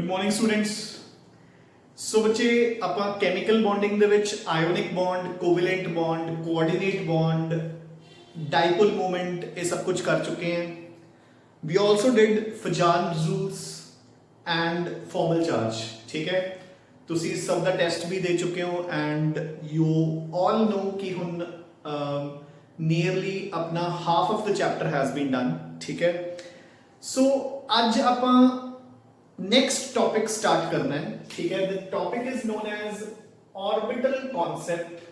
Good morning students. सो बच्चे ਆਪਾਂ chemical bonding ਦੇ ਵਿੱਚ ionic bond, covalent bond, coordinate bond, dipole moment ये सब कुछ कर चुके हैं। We also did Fajans rules and formal charge. ठीक है, तुसी सब दा टेस्ट भी दे चुके हो एंड यू ऑल नो कि हुन नियरली अपना half of the chapter has been done. ठीक है, सो अज आपां नेक्स्ट टॉपिक स्टार्ट करना है। ठीक है, the topic is known as orbital concept.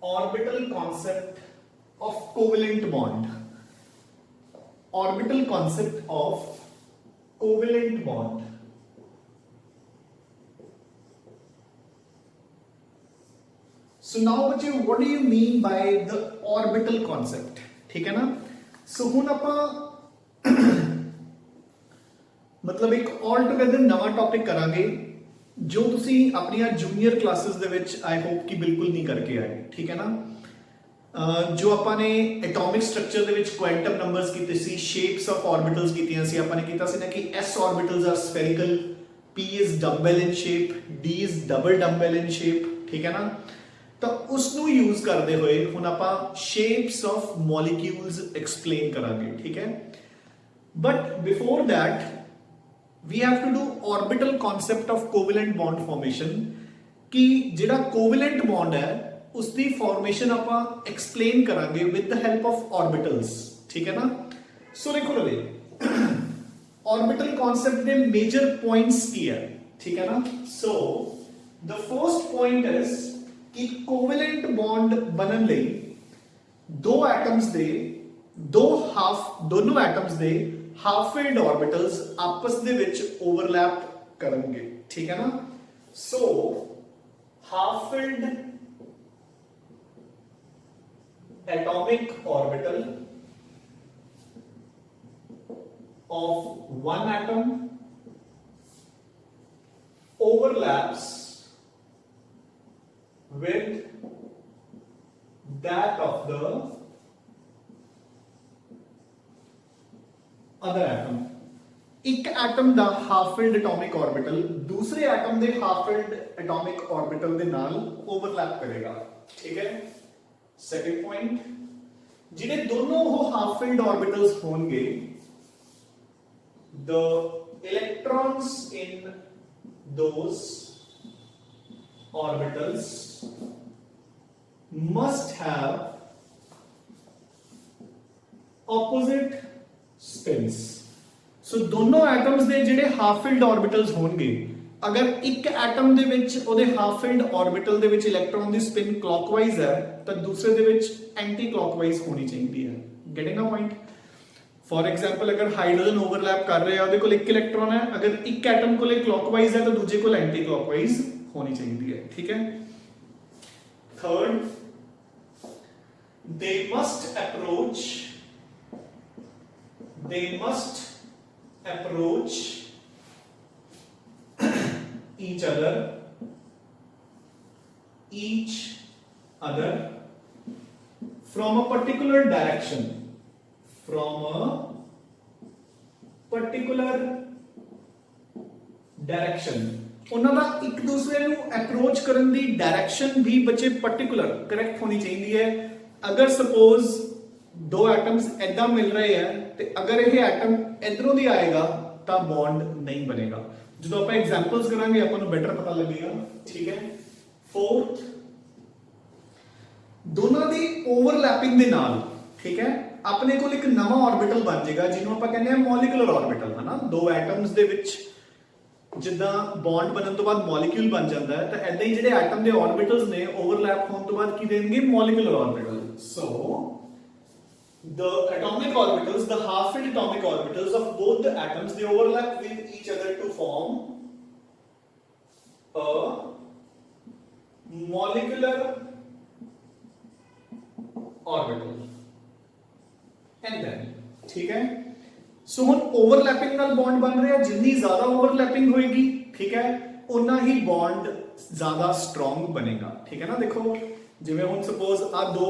Orbital concept of covalent bond. Orbital concept of covalent bond. So now बच्चे what do you mean by the orbital concept? ठीक है ना। So हुन आपां मतलब एक ऑल टुगेदर नवा टॉपिक करांगे जो तुसी अपनी junior classes they which I hope कि बिल्कुल नहीं करके आए। ठीक है ना। जो आपाने एटॉमिक स्ट्रक्चर दे विच क्वांटम नंबर्स कीते सी, शेप्स ऑफ ऑर्बिटल्स कीतियां सी। आपाने कीता सी ना कि s orbitals are spherical, p is dumbbell in shape, d is double dumbbell in shape. ठीक है ना। तो उसनु यूज करते हुए हुन आपां शेप्स ऑफ मॉलिक्यूल्स एक्सप्लेन करांगे। ठीक है, but before that we have to do orbital concept of covalent bond formation कि जेड़ा covalent bond है उसकी formation ਆਪਾਂ explain करांगे with the help of orbitals। ठीक है ना। सो देखो लगे orbital concept के major points की है। ठीक है ना। so the first point is कि covalent bond बनन ਲਈ दो atoms ਦੇ दोनों atoms ਦੇ हाफ फील्ड ऑर्बिटल्स आपस दे विच ओवरलैप करेंगे। ठीक है ना। So half field atomic orbital of one atom overlaps with that of the other atom। एक एटम दा हाफ फील्ड एटॉमिक ऑर्बिटल दूसरे एटम दे हाफ फील्ड एटॉमिक ऑर्बिटल दे नाल ओवरलैप करेगा। ठीक है। सेकंड पॉइंट, जिने दोनों वो हाफ फील्ड ऑर्बिटल्स होंगे the electrons in those orbitals must have opposite spins. So दोनों एटम्स दे जेडे हाफ फील्ड ऑर्बिटल्स होंगे, अगर एक एटम दे विच ओदे हाफ फील्ड ऑर्बिटल दे विच इलेक्ट्रॉन दी स्पिन क्लॉकवाइज है तो दूसरे दे विच एंटी क्लॉकवाइज होनी चाहिए है। Getting a point. For example अगर हाइड्रोजन ओवरलैप कर रहे हैं, ओदे कोल एक इलेक्ट्रॉन है, अगर एक एटम कोले क्लॉकवाइज है तो दूसरे कोल एंटी क्लॉकवाइज होनी चाहिए है। ठीक है। Third, they must approach each other from a particular direction, ਉਹਨਾਂ ਦਾ ਇੱਕ ਦੂਸਰੇ ਨੂੰ ਅਪਰੋਚ ਕਰਨ ਦੀ ਡਾਇਰੈਕਸ਼ਨ ਵੀ ਬੱਚੇ ਪਾਰਟਿਕੂਲਰ ਕਰੈਕਟ ਹੋਣੀ ਚਾਹੀਦੀ ਹੈ। ਅਗਰ ਸਪੋਜ਼ दो एटम्स ऐदा मिल रहे हैं तो अगर यह एटम इधरों दी आएगा तो बॉन्ड नहीं बनेगा। जो आप एग्जांपल्स करांगे अपन को बेटर पता लगेगा। ठीक है। फोर्थ, दोनों दी ओवरलैपिंग दे नाल ठीक है अपने को एक नवा ऑर्बिटल बन जाएगा जिन्हों आप कहते हैं मॉलिक्यूलर ऑर्बिटल है ना। दो एटम्स दे विच जिद्दां बॉन्ड बनन तो बाद मॉलिक्यूल बन जाता है तो ऐदा ही जिहड़े एटम दे ऑर्बिटल्स ने ओवरलैप होने तो बाद की देंगे molecular orbital. So the atomic orbitals, the half filled atomic orbitals of both the atoms, they overlap with each other to form a molecular orbital and then ठीक है। सो हम ओवरलैपिंग नाल बॉन्ड बन रहा है, जितनी ज्यादा ओवरलैपिंग होएगी ठीक है उतना ही बॉन्ड ज्यादा स्ट्रॉन्ग बनेगा। ठीक है ना। देखो जिवें हुन सपोज आ दो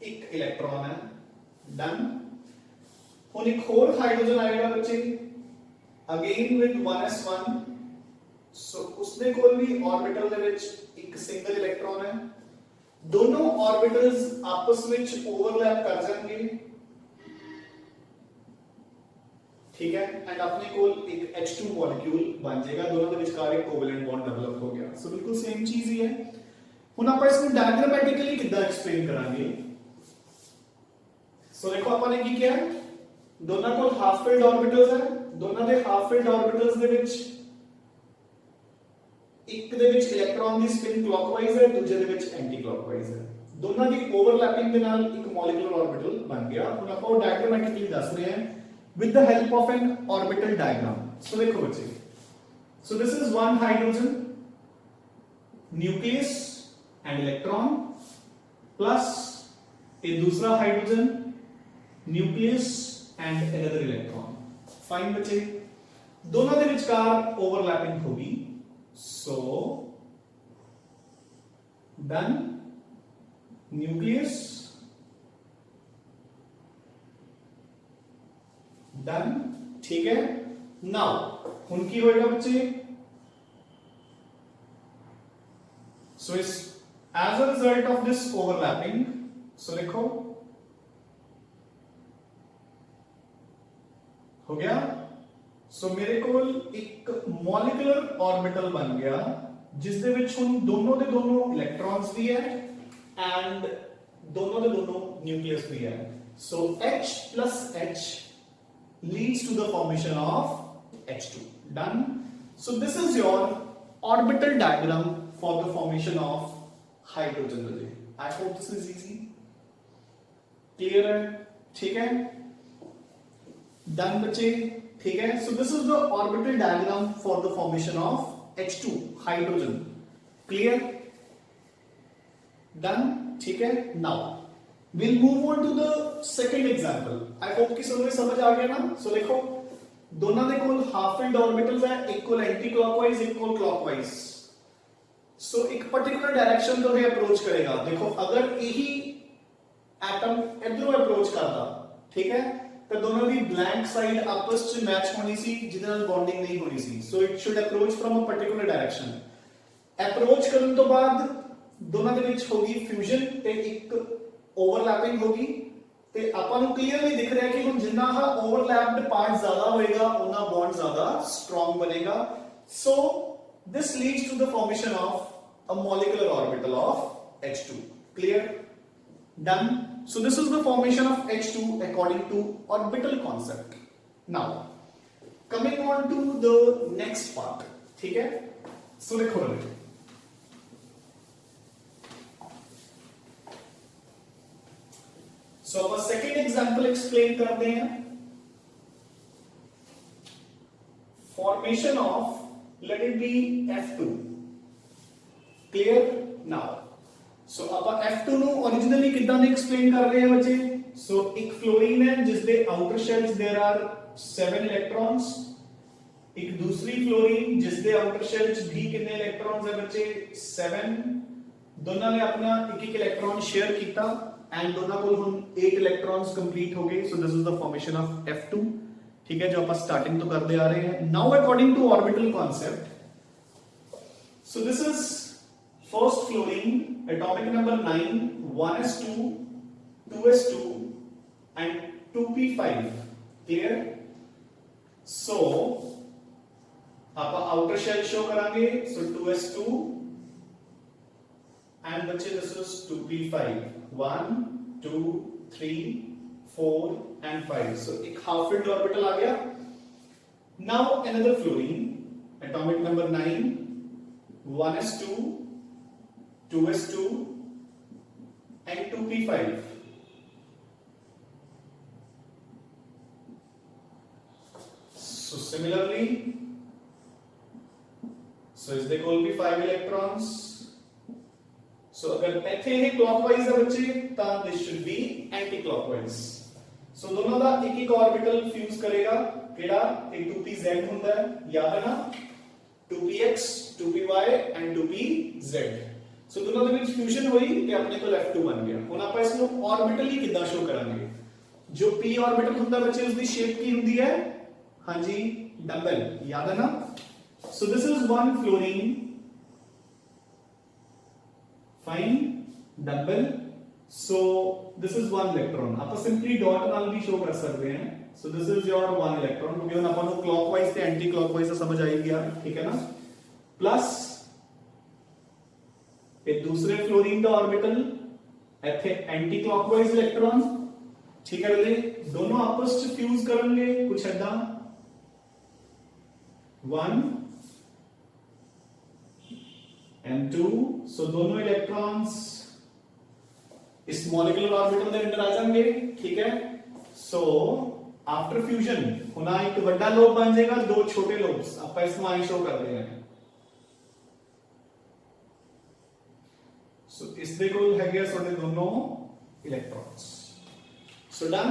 एक इलेक्ट्रॉन है, डन। हुण एक होर हाइड्रोजन आएगा बच्चे, अगेन विद 1s1, सो उसने कोल भी ऑर्बिटल दे विच एक सिंगल इलेक्ट्रॉन है, दोनों ऑर्बिटल्स आपस में ओवरलैप कर जाएंगे, ठीक है, एंड अपने कोल एक H2 मॉलिक्यूल बन जाएगा, दोनों के विचकार एक कोवेलेंट बॉन्ड डेवलप हो गया। सो बिल्कुल सेम चीज ही है। हुण आपां इसनूं डायग्रामेटिकली किद्दां एक्सप्लेन करांगे। सो देखो आपां ने की किया, दोनों कोल हाफ फिल्ड ऑर्बिटल्स है, दोनों दे हाफ फिल्ड ऑर्बिटल्स दे विच एक दे विच इलेक्ट्रॉन दी स्पिन क्लॉकवाइज है, दूजे दे विच एंटी क्लॉकवाइज है, दोनों दी ओवरलैपिंग दे नाल एक मॉलिक्यूलर ऑर्बिटल बन गया। हुण आपां डायग्रामेटिकली दस रहे हैं with the help of an orbital diagram. So देखो बच्चे, so this is one hydrogen, nucleus and electron, plus a दूसरा hydrogen, nucleus and another electron. Fine बच्चे, दोनों के विचकार overlapping होगी, so then nucleus, डन, ठीक है। नाउ उनकी होएगा बच्चे, सो इस as a result of this overlapping, so देखो हो गया, सो मेरे को एक मॉलिक्यूलर ऑर्बिटल बन गया जिस दे विच हुन दोनों दे दोनों इलेक्ट्रॉन्स भी है एंड दोनों दे दोनों न्यूक्लियस भी है। सो H plus H leads to the formation of H2. Done. So this is your orbital diagram for the formation of hydrogen. I hope this is easy. Clear है? ठीक है? Done बच्चे? ठीक है? So this is the orbital diagram for the formation of H2 hydrogen. Clear? Done? ठीक है? Now we'll move on to the second example. I hope कि समझ आ गया ना। So देखो दोनों दे कोल हाफ फिल्ड ऑर्बिटल्स है, एक कोल एंटी क्लॉकवाइज, एक कोल क्लॉकवाइज। सो एक पर्टिकुलर डायरेक्शन तो ये अप्रोच करेगा। देखो अगर यही एटम इधरों अप्रोच करता, ठीक है, तो दोनों दी ब्लैंक साइड आपस में मैच होनी सी, जिदे नाल बॉन्डिंग नहीं होनी सी। So it should approach from a particular direction. Approach करन तो बाद दोनों दे विच होगी फ्यूजन ते एक ओवरलैपिंग होगी, ते आपां नूं क्लियरली दिख रहा है कि हुण जिन्ना हा ओवरलैप्ड पार्ट ज्यादा होएगा उतना बॉन्ड ज्यादा स्ट्रांग बनेगा। So this leads to the formation of a molecular orbital of H2. Clear? Done. So this is the formation of H2 according to orbital concept. Now coming on to the next part, ठीक है। सो देखो सो अब second example explain करते हैं। Formation of let it be F2. Clear? Now so अब F2 नु originally किदां ने explain कर रहे हैं बच्चे। सो एक फ्लोरीन है जिस दे outer shells there are 7 electrons, एक दूसरी फ्लोरीन जिस दे आउटर शेल्स भी कितने इलेक्ट्रॉन्स है बच्चे 7। दोनों ने अपना एक इलेक्ट्रॉन शेयर किया एंड दोनों को हम 8 इलेक्ट्रॉन्स कंप्लीट हो गए। सो this is the formation of F2, ठीक है, जो अपन स्टार्टिंग तो करते आ रहे हैं। Now according to orbital concept, so this is first fluorine, atomic number 9, 1s2, 2s2 and 2p5. Clear? So आप आउटर शेल शो करांगे। सो 2s2 and बच्चे this is 2p5, 1 2 3 4 and 5. so एक हाफ फिल्ड ऑर्बिटल आ गया। now another fluorine, atomic number 9, 1s2, 2s2 and 2p5. so similarly, so is there will be 5 electrons. सो अगर इथे ही clockwise है बच्चे तो this should be anticlockwise. So दोनों का एक एक ऑर्बिटल फ्यूज करेगा, केड़ा एक 2pz हुंदा है, याद है ना, 2px 2py एंड 2pz। ਸੋ ਦੋਨਾਂ ਦੇ ਵਿੱਚ ਫਿਊਜ਼ਨ ਹੋਈ ਤੇ ਆਪਣੇ ਕੋਲ F2 ਬਣ ਗਿਆ। ਹੁਣ ਆਪਾਂ ਇਸ ਨੂੰ ਆਰਬਿਟਲੀ ਕਿੱਦਾਂ ਸ਼ੋ ਕਰਾਂਗੇ? ਜੋ p ਆਰਬਿਟਲ ਹੁੰਦਾ ਬੱਚੇ ਉਸ ਦੀ ਸ਼ੇਪ ਕੀ ਹੁੰਦੀ ਹੈ? ਹਾਂਜੀ ਡੰਬਲ, ਯਾਦ ਹੈ ਨਾ? So this is one fluorine fine double, so this is one electron। ਆਪਾਂ ਸਿੰਪਲੀ ਡਾਟ ਨਾਲ ਵੀ ਸ਼ੋ ਕਰ ਸਕਦੇ ਹਾਂ। so this is your one electron, ਕਿਉਂਕਿ ਹੁਣ ਆਪਾਂ ਨੂੰ ਕਲੌਕਵਾਈਜ਼ ਤੇ ਐਂਟੀ ਕਲੌਕਵਾਈਜ਼ ਸਮਝ ਆਈ ਗਿਆ, ਠੀਕ ਹੈ ਨਾ? ਪਲੱਸ ਇਹ ਦੂਸਰੇ ਫਲੋਰੀਨ ਦਾ ਆਰਬਿਟਲ, ਇੱਥੇ ਐਂਟੀ ਕਲੌਕਵਾਈਜ਼ ਇਲੈਕਟ੍ਰੋਨ, ਠੀਕ ਹੈ ਬਲੇ? ਦੋਨੋਂ ਆਪਸ ਚ ਫਿਊਜ਼ ਕਰਨਗੇ ਕੁਛ ਏਦਾਂ, 1 and 2। so दोनों इलेक्ट्रॉन्स इस मॉलिक्यूलर ऑर्बिटल ਦੇ ਅੰਦਰ ਆ ਜਾਣਗੇ, ਠੀਕ ਹੈ? सो आफ्टर फ्यूजन होना एक ਵੱਡਾ ਲੋਬ ਬਣ ਜਾਏਗਾ, ਦੋ ਛੋਟੇ ਲੋਬਸ ਆਪਾਂ ਇਸ ਨੂੰ ਆਈ ਸ਼ੋ ਕਰਦੇ ਹਾਂ। ਸੋ ਇਸ ਦੇ ਕੋਲ ਹੈਗੇ ਸਾਡੇ ਦੋਨੋਂ electrons. So done.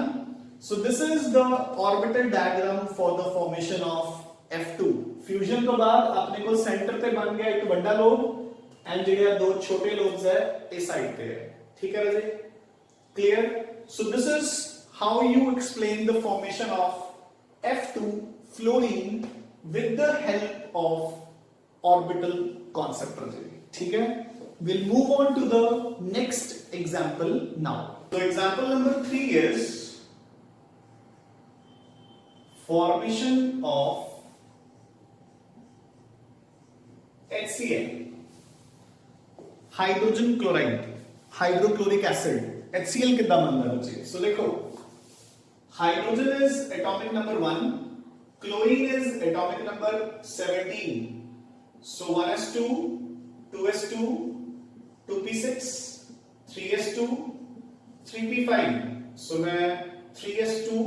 So this is the orbital diagram for the formation of F2। Fusion तो बाद अपने को सेंटर पे बन गया एक बड़ा लोब एंड ਜਿਹੜੇ ਦੋ ਛੋਟੇ ਲੋब्स है इस साइड पे है, ठीक है Raje? Clear? So this is how you explain the formation of F2 fluorine with the help of orbital concept Raje, ठीक है? we'll move on to the next example now। so example number 3 is formation of HCl, hydrogen chloride, hydrochloric acid. HCl कितना बनता है बच्चे? सो देखो, hydrogen is atomic number 1, chlorine is atomic number 17। So 1s2 2s2 2p6 3s2 3p5। सो मैं 3s2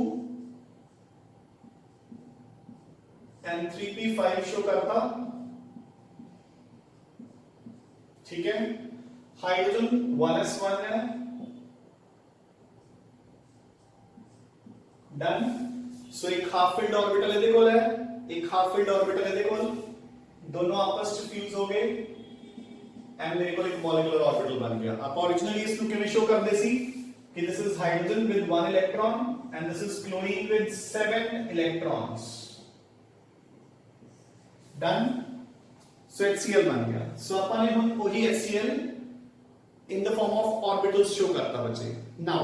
and 3p5 show करता, ठीक है? Hydrogen 1s1 है, डन। सो एक हाफ फिल्ड ऑर्बिटल ਇਹਦੇ ਕੋਲ है, एक हाफ फिल्ड ऑर्बिटल ਇਹਦੇ ਕੋਲ, दोनों आपस में फ्यूज हो गए एंड मेरे को एक मॉलिक्यूलर ऑर्बिटल बन गया। आप ओरिजिनली इसको किਵੇਂ शो करते सी कि this is hydrogen with 1 electron and this is chlorine with 7 electrons, done. So HCl बन गया। सो अपन ने हम वही HCl in the form of orbitals show करता बच्चे। नाउ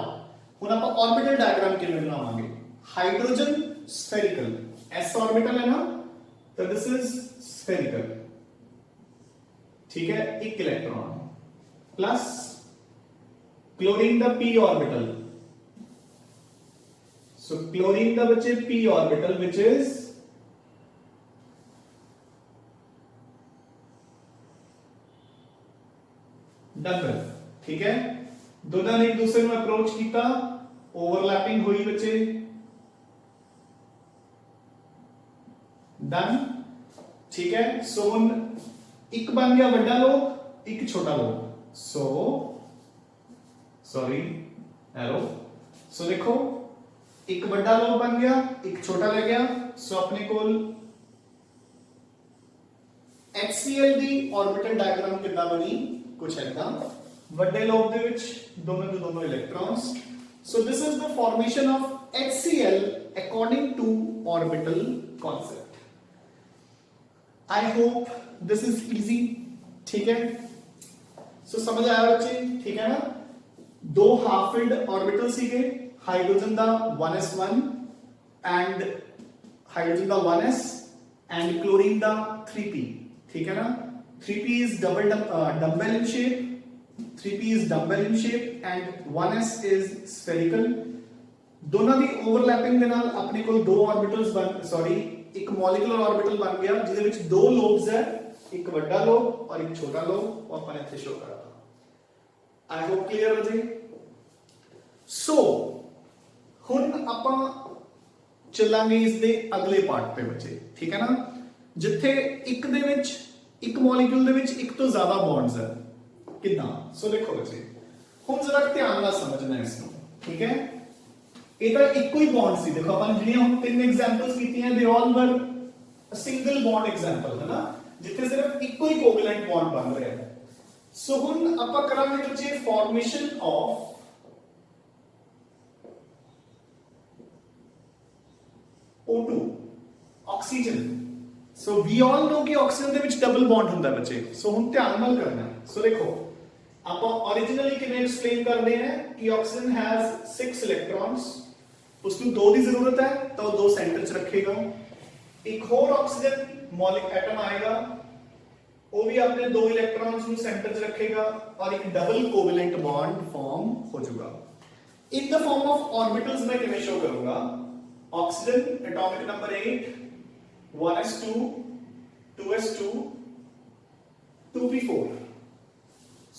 हुन आप ऑर्बिटल डायग्राम किਵੇਂ बनावांगे? हाइड्रोजन स्फेरिकल, s ऑर्बिटल है ना, तो दिस इज स्फेरिकल, ठीक है? एक electron plus chlorine the p orbital. So chlorine the बच्चे p orbital which is double, ठीक है? दोनों ने एक दूसरे में अप्रोच किया, ओवरलैपिंग हुई बच्चे, डन, ठीक है? सो हुन एक बन गया बड़ा लोब, एक छोटा lobe. So sorry arrow. So देखो, एक बड़ा लोब बन गया, एक छोटा रह गया। सो अपने कोल HCl दी ऑर्बिटल डायग्राम कितना बनी? कुछ ऐसा, बड़े लोब दे विच दोनों के दोनों electrons. So this is the formation of HCl according to orbital concept. I hope this is easy, ठीक है? सो समझ आया बच्चे, ठीक है ना? दो हाफ फिल्ड ऑर्बिटल सीगे, हाइड्रोजन दा 1s1 एंड हाइड्रोजन दा 1s एंड क्लोरीन दा 3p, ठीक है ना? 3p is dumbbell in shape, 3p is dumbbell in shape and 1s is spherical। दोनों ਦੀ ओवरलैपिंग ਦੇ ਨਾਲ ਆਪਣੇ ਕੋਲ ਦੋ ऑर्बिटल्स बन एक मॉलिक्यूलर ऑर्बिटल बन गया ਜਿਹਦੇ ਵਿੱਚ ਦੋ ਲੋब्स है, एक ਵੱਡਾ ਲੋਬ और एक छोटा ਲੋਬ। ਉਹ ਆਪਾਂ ਨੇ ਇੱਥੇ ਸ਼ੋ ਕਰਾਤਾ। आई होप क्लियर हो जी। सो ਹੁਣ ਆਪਾਂ ਚੱਲਾਂਗੇ ਇਸ ਦੇ ਅਗਲੇ ਪਾਰਟ ਤੇ ਬੱਚੇ, ਠੀਕ ਹੈ ਨਾ? ਜਿੱਥੇ ਇੱਕ ਦੇ ਵਿੱਚ ਇੱਕ ਮੋਲੀਕਿਊਲ ਦੇ ਵਿੱਚ ਇੱਕ ਤੋਂ ਜ਼ਿਆਦਾ ਬੌਂਡਸ ਹੈ, ਕਿਦਾਂ? ਸੋ ਦੇਖੋ ਬੱਚੇ, ਹੁਣ ਜ਼ਰਾ ਧਿਆਨ ਨਾਲ ਸਮਝਣਾ ਇਸ ਨੂੰ, ਠੀਕ ਹੈ? ਇਹ ਤਾਂ ਇੱਕੋ ਹੀ ਬੌਂਡ ਸੀ। ਦੇਖੋ ਆਪਾਂ ਨੇ ਜਿਹੜੀਆਂ ਹੁਣ ਤਿੰਨ ਐਗਜ਼ਾਮਪਲਸ ਕੀਤੀਆਂ ਦੇ ਆਲ ਵਰ ਅ ਸਿੰਗਲ ਬੌਂਡ ਐਗਜ਼ਾਮਪਲ, ਹੈ ਨਾ, ਜਿੱਥੇ ਸਿਰਫ ਇੱਕੋ ਹੀ ਕੋਵੈਲੈਂਟ ਬੌਂਡ ਬਣ ਰਿਹਾ ਹੈ। सो हुण आपां करांगे बच्चे formation of O2 oxygen. So we all know कि ऑक्सीजन ਦੇ ਵਿੱਚ ਡਬਲ ਬੌਂਡ ਹੁੰਦਾ ਬੱਚੇ। ਸੋ ਹੁਣ ਧਿਆਨ ਨਾਲ ਕਰਨਾ ਹੈ। ਸੋ ਦੇਖੋ ਆਪਾਂ ओरिजिनली ਕਿਵੇਂ ਐਕਸਪਲੇਨ ਕਰਦੇ ਹਾਂ ਕਿ ऑक्सीजन हैज 6 ਇਲੈਕਟ੍ਰॉन्स, उसको 2 ਦੀ ਜ਼ਰੂਰਤ ਹੈ ਤਾਂ ਉਹ 2 ਸੈਂਟਰ 'ਚ ਰੱਖੇਗਾ। ਇੱਕ ਹੋਰ ऑक्सीजन मॉलिक एटम आएगा, वो भी अपने 2 इलेक्ट्रॉन्स ਨੂੰ सेंटर 'ਚ ਰੱਖੇਗਾ और एक डबल कोवेलेंट बॉन्ड फॉर्म हो जाएगा। इन द फॉर्म ऑफ ऑर्बिटल्स मैं किਵੇਂ शो करूंगा? Oxygen atomic number 8 1s2 2s2 2p4।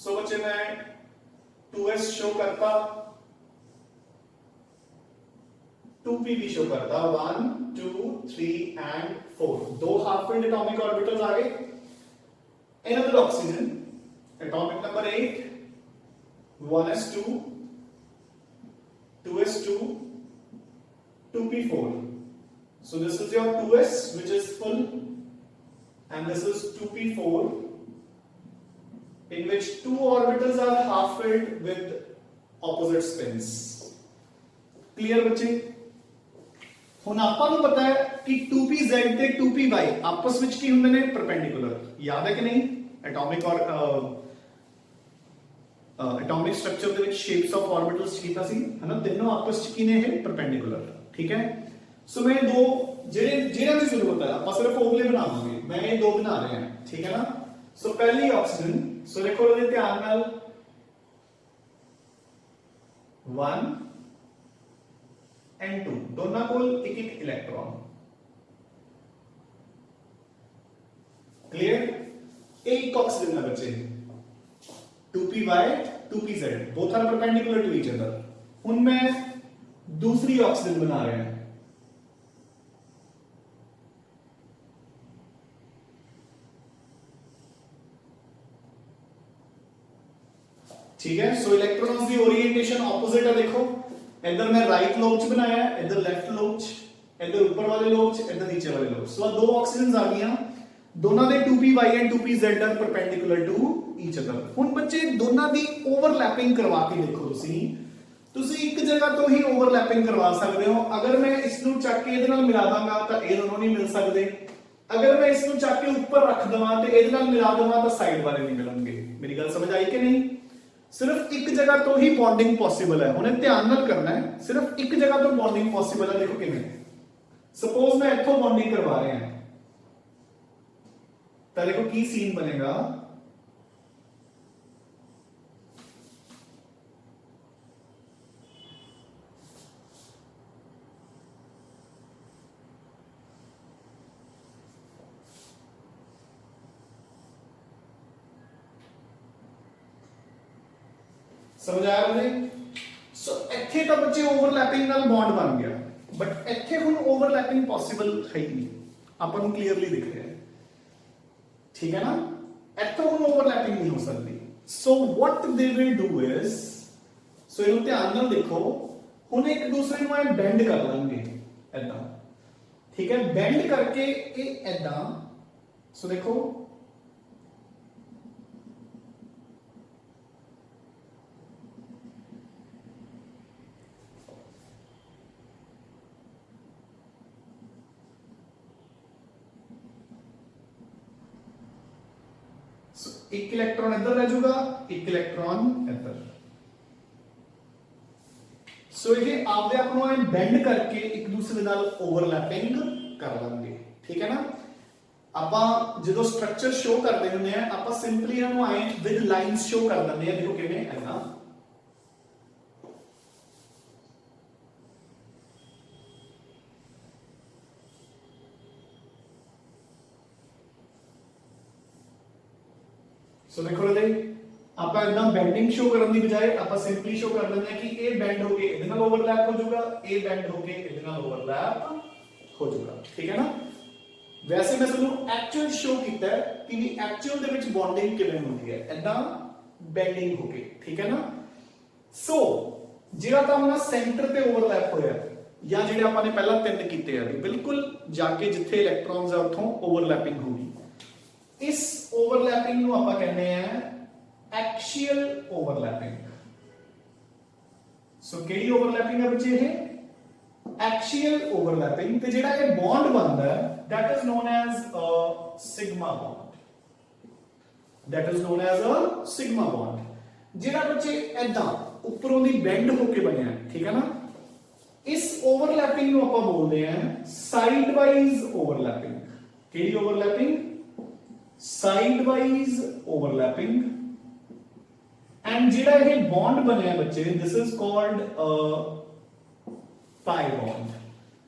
सो बच्चे मैं 2s शो करता, 2p भी शो करता, 1 2 3 and 4, 2 half filled atomic orbitals आ गए। Another oxygen, atomic number 8 1s2 2s2 2p4। so this is your 2s which is full and this is 2p4 in which 2 orbitals are half filled with opposite spins। clear बच्चे? ਹੁਣ ਆਪਾਂ ਨੂੰ ਪਤਾ ਹੈ ਕਿ 2pz ਤੇ 2py ਆਪਸ ਵਿੱਚ ਕੀ ਹੁੰਦੇ ਨੇ? ਪਰਪੈਂਡੀਕੂਲਰ। ਯਾਦ ਹੈ ਕਿ ਨਹੀਂ? ਐਟੋਮਿਕ ਔਰ ਐਟੋਮਿਕ ਸਟਰਕਚਰ ਦੇ ਵਿੱਚ ਸ਼ੇਪਸ ਆਫ ਆਰਬਿਟਲਸ ਕੀਤਾ ਸੀ, ਹਨਾ? ਤਿੰਨੋਂ ਆਪਸ ਵਿੱਚ ਕੀ ਨੇ? ਇਹ ਪਰਪੈਂਡੀਕੂਲਰ। ਠੀਕ ਹੈ। ਸੋ ਮੈਂ ਦੋ ਜਿਹੜਾ ਦੀ ਜ਼ਰੂਰਤ ਹੈ ਆਪਾਂ ਸਿਰਫ ਉਹਲੇ ਬਣਾਵਾਂਗੇ। ਮੈਂ ਇਹ ਦੋ ਬਣਾ ਰਿਹਾ ਹਾਂ। ਠੀਕ ਹੈ ਨਾ? ਸੋ ਪਹਿਲੀ ਆਕਸੀਜਨ, ਸੋ ਦੇਖੋ ਇਹਦੇ ਧਿਆਨ ਨਾਲ 1 and 2 दोनों को एक एक इलेक्ट्रॉन। क्लियर? एक ऑक्सीजन है बच्चे, 2py 2pz both are perpendicular to each other। उनमें दूसरी ऑक्सीजन बना रहे हैं। ठीक है। सो इलेक्ट्रॉन्स की ओरिएंटेशन ऑपोजिट है। देखो इधर मैं राइट लोब च बनाया, इधर लेफ्ट लोब च, इधर ऊपर वाले लोब च, इधर नीचे वाले लोब। सो दो ऑक्सीजन आ गईਆਂ, ਦੋਨਾਂ ਦੇ 2py and 2pz are perpendicular to each other। ਹੁਣ ਬੱਚੇ ਦੋਨਾਂ ਦੀ ਓਵਰਲੈਪਿੰਗ ਕਰਵਾ ਕੇ ਦੇਖੋ। ਤੁਸੀਂ ਇੱਕ ਜਗ੍ਹਾ ਤੋਂ ਹੀ ਓਵਰਲੈਪਿੰਗ ਕਰਵਾ ਸਕਦੇ ਹੋ। ਅਗਰ ਮੈਂ ਇਸ ਨੂੰ ਚੱਕ ਕੇ ਇਹਦੇ ਨਾਲ ਮਿਲਾ ਦਾਂਗਾ ਤਾਂ ਇਹ ਦੋਨੋਂ ਨਹੀਂ ਮਿਲ ਸਕਦੇ। ਅਗਰ ਮੈਂ ਇਸ ਨੂੰ ਚੱਕ ਕੇ ਉੱਪਰ ਰੱਖ ਦਵਾਂ ਤੇ ਇਹਦੇ ਨਾਲ ਮਿਲਾ ਦਵਾਂ ਤਾਂ ਸਾਈਡ ਵਾਲੇ ਨਹੀਂ ਮਿਲਣਗੇ। ਮੇਰੀ ਗੱਲ ਸਮਝ ਆਈ ਕਿ ਨਹੀਂ? सिर्फ एक जगह तो ही बॉन्डिंग पॉसिबल है। उन्हें ध्यान नाल करना है, सिर्फ एक जगह तो बॉन्डिंग पॉसिबल है। देखो किवें, सपोज मैं इत्थों बॉन्डिंग करवा रहे हैं तो देखो की सीन बनेगा। समझ आ रहा है? सो ਇੱਥੇ ਤਾਂ ਬੱਚੇ ਓਵਰਲੈਪਿੰਗ ਨਾਲ ਬੌਂਡ ਬਣ ਗਿਆ, ਬਟ ਇੱਥੇ ਹੁਣ ਓਵਰਲੈਪਿੰਗ ਪੋਸੀਬਲ ਹੈ ਹੀ ਨਹੀਂ। ਆਪਾਂ ਨੂੰ ਕਲੀਅਰਲੀ ਦਿਖ ਰਿਹਾ ਹੈ। ਠੀਕ ਹੈ ਨਾ? ਇੱਥੋਂ ਹੁਣ ਓਵਰਲੈਪਿੰਗ ਨਹੀਂ ਹੋ ਸਕਦੀ। ਸੋ ਵਾਟ ਦੇ ਵਿਲ ਡੂ ਇਜ਼, ਸੋ ਇਹਨੂੰ ਧਿਆਨ ਨਾਲ ਦੇਖੋ। ਹੁਣ ਇੱਕ ਦੂਸਰੇ ਨੂੰ ਐ ਬੈਂਡ ਕਰ ਲਾਂਗੇ ਐਦਾਂ। ਠੀਕ ਹੈ? ਬੈਂਡ ਕਰਕੇ ਇਹ ਐਦਾਂ। ਸੋ ਦੇਖੋ एक इलेक्ट्रॉन इधर रह जाएगा, एक इलेक्ट्रॉन इधर। सो ये आपदे आप ਨੂੰ ਐ ਬੈਂਡ ਕਰਕੇ ਇੱਕ ਦੂਸਰੇ ਨਾਲ ਓਵਰਲੈਪਿੰਗ ਕਰ ਲਾਂਗੇ। ਠੀਕ ਹੈ ਨਾ? ਆਪਾਂ ਜਦੋਂ ਸਟਰਕਚਰ ਸ਼ੋ ਕਰਦੇ ਹੁੰਦੇ ਆ ਆਪਾਂ ਸਿੰਪਲੀ ਇਹਨਾਂ ਨੂੰ ਐ ਵਿਦ ਲਾਈਨਸ ਸ਼ੋ ਕਰ ਦਿੰਦੇ ਆ। ਦੇਖੋ ਕਿਵੇਂ ਐਨਾ। सो देखो ले आप एकदम बेंडिंग शो करने की बजाय आप सिंपली शो कर लेते हैं कि ए बेंड होके इधर नाल ओवरलैप हो जाएगा, ए बेंड होके इधर नाल ओवरलैप हो जाएगा। ठीक है ना? वैसे मैं ਤੁਹਾਨੂੰ एक्चुअल शो ਕੀਤਾ है कि भी एक्चुअल ਦੇ ਵਿੱਚ बॉन्डिंग ਕਿਵੇਂ ਹੁੰਦੀ ਹੈ, ਇਦਾਂ बेंडिंग होके। ठीक है ना? सो ਜਿਹੜਾ ਤਾਂ ਆਪਣਾ ਸੈਂਟਰ ਤੇ ओवरलैप ਹੋਇਆ ਜਾਂ ਜਿਹੜੇ ਆਪਾਂ ਨੇ ਪਹਿਲਾਂ ਤਿੰਨ ਕੀਤੇ ਆ ਬਿਲਕੁਲ ਜਾ ਕੇ ਜਿੱਥੇ ਇਲੈਕਟ੍ਰॉन्स ਆ ਉੱਥੋਂ ओवरलैपिंग ਹੋਗੀ। इस ओवरलैपिंग ਨੂੰ ਆਪਾਂ ਕਹਿੰਦੇ ਆ एक्शियल ओवरलैपिंग। सो केड़ी ओवरलैपिंग है बच्चे ये एक्शियल ओवरलैपिंग ते जेड़ा ये बॉन्ड बनदा है that is known as a sigma bond. That is known as a sigma bond. जेड़ा बच्चे ऐदा उपरों दी बेंड होके बनया है, ठीक है ना, इस ओवरलैपिंग ਨੂੰ ਆਪਾਂ ਬੋਲਦੇ ਆ ਸਾਈਡ ਵਾਈਜ਼ ओवरलैपिंग। ਕਿਹੜੀ overlapping sidewise overlapping. And जेड़ा ये बॉन्ड बनया बच्चे this is called pi bond.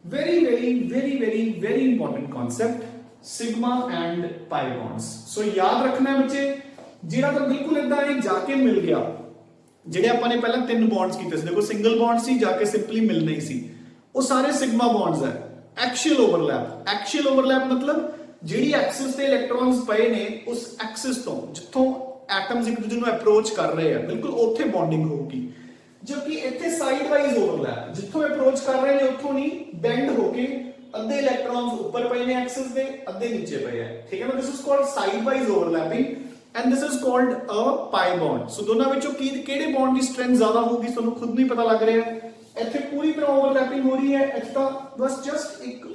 Very very very very very important concept sigma and pi bonds. So याद रखना है बच्चे जेड़ा तो बिल्कुल इदा ही जाके मिल गया ਜਿਹੜੇ ਆਪਾਂ ਨੇ ਪਹਿਲਾਂ ਤਿੰਨ ਬੌਂਡਸ ਕੀਤੇ ਸੀ, ਦੇਖੋ ਸਿੰਗਲ ਬੌਂਡ ਸੀ ਜਾ ਕੇ ਸਿੰਪਲੀ ਮਿਲਣਾ ਹੀ ਸੀ, ਉਹ ਸਾਰੇ ਸਿਗਮਾ ਬੌਂਡਸ ਹੈ। ਐਕਸੀਅਲ ਓਵਰਲੈਪ, ਐਕਸੀਅਲ ਓਵਰਲੈਪ ਮਤਲਬ ਜਿਹੜੀ ਐਕਸਿਸ ਤੇ ਇਲੈਕਟ੍ਰੋਨਸ ਪਏ ਨੇ ਉਸ ਐਕਸਿਸ ਤੋਂ ਜਿੱਥੋਂ ਐਟਮਸ ਇੱਕ ਦੂਜੇ ਨੂੰ ਅਪਰੋਚ ਕਰ ਰਹੇ ਆ ਬਿਲਕੁਲ ਉੱਥੇ ਬੌਂਡਿੰਗ ਹੋਊਗੀ। ਜਦਕਿ ਇੱਥੇ ਸਾਈਡ ਵਾਈਜ਼ ਓਵਰਲੈਪ, ਜਿੱਥੋਂ ਅਪਰੋਚ ਕਰ ਰਹੇ ਨੇ ਉੱਥੋਂ ਨਹੀਂ ਬੈਂਡ ਹੋ ਕੇ ਅੱਧੇ ਇਲੈਕਟ੍ਰੋਨਸ ਉੱਪਰ ਪਏ ਨੇ ਐਕਸਿਸ ਦੇ, ਅੱਧੇ ਨੀਚੇ ਪਏ ਆ, ਠੀਕ ਹੈ ਨਾ। This is called side wise overlapping and this is called a pi bond। so ਦੋਨਾਂ ਵਿੱਚੋਂ ਕਿਹੜੇ ਬੌਂਡ ਦੀ ਸਟਰੈਂਥ ਜ਼ਿਆਦਾ ਹੋਊਗੀ ਤੁਹਾਨੂੰ ਖੁਦ ਨਹੀਂ ਪਤਾ ਲੱਗ ਰਿਹਾ ਹੈ। ਇੱਥੇ ਪੂਰੀ ਤਰ੍ਹਾਂ ਓਵਰਲੈਪਿੰਗ ਹੋ ਰਹੀ ਹੈ, ਇੱਥੇ ਤਾਂ ਬਸ ਜਸਟ ਇੱਕ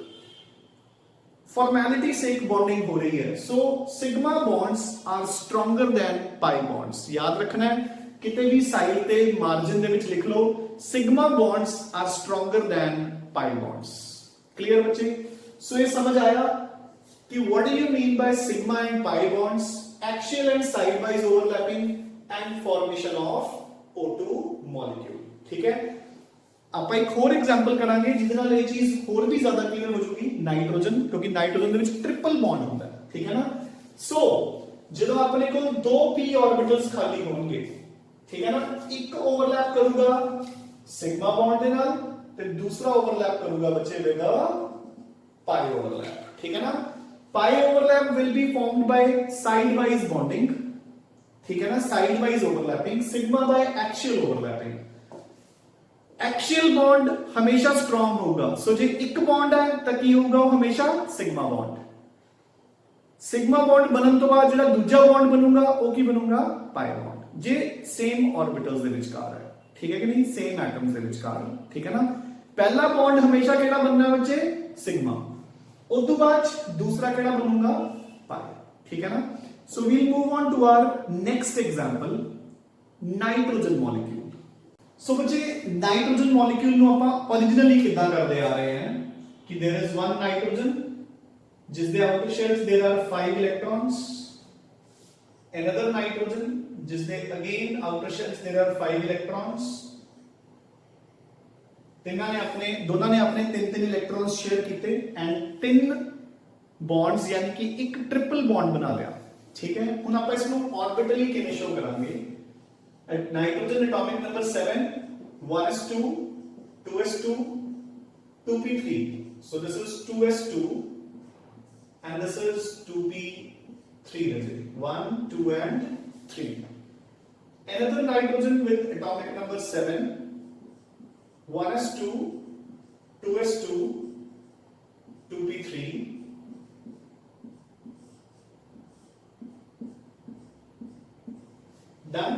ਫਾਰਮੈਲਿਟੀ ਸੇਕ ਬੌਂਡਿੰਗ ਹੋ ਰਹੀ ਹੈ। So sigma bonds are stronger than pi bonds. ਯਾਦ ਰੱਖਣਾ ਹੈ ਕਿਤੇ ਵੀ ਸਾਈਡ ਤੇ ਮਾਰਜਨ ਦੇ ਵਿੱਚ ਲਿਖ ਲਓ sigma bonds are stronger than pi bonds. Clear ਬੱਚੇ? ਸੋ ਇਹ ਸਮਝ ਆਇਆ कि what do you mean by sigma and pi bonds, axial and sidewise overlapping and formation of O2 molecule। ठीक है, ਆਪਾਂ ਇੱਕ ਹੋਰ ਐਗਜ਼ਾਮਪਲ ਕਰਾਂਗੇ ਜਿਹਦੇ ਨਾਲ ਇਹ ਚੀਜ਼ ਹੋਰ ਵੀ ਜ਼ਿਆਦਾ ਕਲੀਅਰ ਹੋ ਜੂਗੀ। ਨਾਈਟ੍ਰੋਜਨ, ਕਿਉਂਕਿ ਨਾਈਟ੍ਰੋਜਨ ਦੇ ਵਿੱਚ ਟ੍ਰਿਪਲ ਬੌਂਡ ਹੁੰਦਾ ਹੈ, ਠੀਕ ਹੈ ਨਾ। ਸੋ ਜਦੋਂ ਆਪਣੇ ਕੋਲ ਦੋ p orbitals ਖਾਲੀ ਹੋਣਗੇ, ਠੀਕ ਹੈ ਨਾ, ਇੱਕ ਓਵਰਲੈਪ ਕਰੂਗਾ ਸਿਗਮਾ ਬੌਂਡ ਦੇ ਨਾਲ ਤੇ ਦੂਸਰਾ ਓਵਰਲੈਪ ਕਰੂਗਾ ਬੱਚੇ ਵਿਦ ਪਾਈ ਓਵਰਲੈਪ, ਠੀਕ ਹੈ ਨਾ। Pi overlap will be formed by side-wise bonding, ठीक है ना, side-wise overlapping, sigma by axial overlapping। Axial bond हमेशा strong होगा, so जे एक bond है तो की होगा वो हमेशा sigma bond। sigma bond बनन तो बाद जेड़ा दूजा bond बनूंगा वो की बनूंगा pi bond। जे same orbitals ਦੇ ਵਿਚਕਾਰ है, ठीक है कि नहीं, same atoms ਦੇ ਵਿਚਕਾਰ, ठीक है ना। पहला bond हमेशा केड़ा बनना है बच्चे sigma, उस बाद दूसरा केड़ा बनूंगा पाई, ठीक है ना। So we'll move on to our next example nitrogen molecule. So बच्चे नाइट्रोजन मॉलिक्यूल ਨੂੰ ਆਪਾਂ ओरिजिनली ਕਿੱਦਾਂ ਕਰਦੇ ਆ ਰਹੇ ਹਾਂ कि देयर इज वन नाइट्रोजन जिस दे outer shells there are 5 electrons, another nitrogen जिस दे again outer shells there are 5 electrons. दोनों ने अपने तीन तीन इलेक्ट्रॉन्स शेयर किए एंड तीन बॉन्ड्स यानी कि एक ट्रिपल बॉन्ड बना लिया, ठीक है। हुण आपां इसनूं ऑर्बिटली किवें शो करांगे। Nitrogen atomic number 7 1s2 2s2 2p3, so this is 2s2 and this is 2p3, 1 2 and 3। another nitrogen with atomic number 7 1s2 2s2 2p3 done.